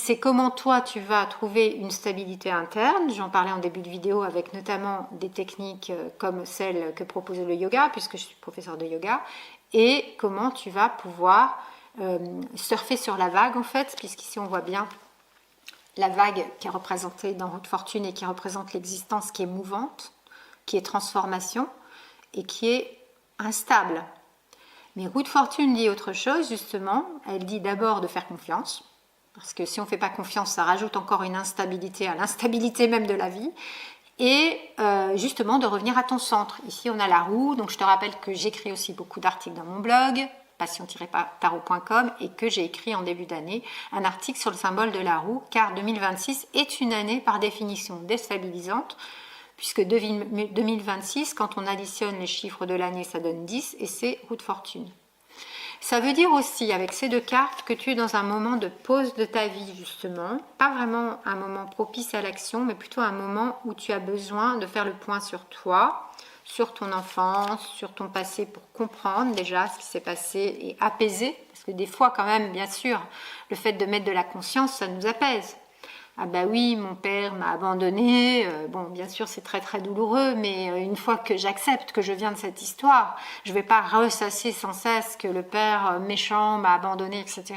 c'est comment toi tu vas trouver une stabilité interne. J'en parlais en début de vidéo avec notamment des techniques comme celles que propose le yoga, puisque je suis professeure de yoga, et comment tu vas pouvoir surfer sur la vague en fait, puisqu'ici on voit bien la vague qui est représentée dans Roue de Fortune et qui représente l'existence qui est mouvante, qui est transformation et qui est instable. Mais Roue de Fortune dit autre chose justement, elle dit d'abord de faire confiance, parce que si on ne fait pas confiance, ça rajoute encore une instabilité à l'instabilité même de la vie. Et justement de revenir à ton centre. Ici, on a la roue. Donc, je te rappelle que j'écris aussi beaucoup d'articles dans mon blog, passion-tarot.com, et que j'ai écrit en début d'année un article sur le symbole de la roue, car 2026 est une année par définition déstabilisante, puisque 2026, quand on additionne les chiffres de l'année, ça donne 10, et c'est Roue de Fortune. Ça veut dire aussi, avec ces deux cartes, que tu es dans un moment de pause de ta vie, justement. Pas vraiment un moment propice à l'action, mais plutôt un moment où tu as besoin de faire le point sur toi, sur ton enfance, sur ton passé, pour comprendre déjà ce qui s'est passé et apaiser. Parce que des fois, quand même, bien sûr, le fait de mettre de la conscience, ça nous apaise. Ah bah oui, mon père m'a abandonnée. Bon, bien sûr, c'est très très douloureux, mais une fois que j'accepte que je viens de cette histoire, je ne vais pas ressasser sans cesse que le père méchant m'a abandonnée, etc.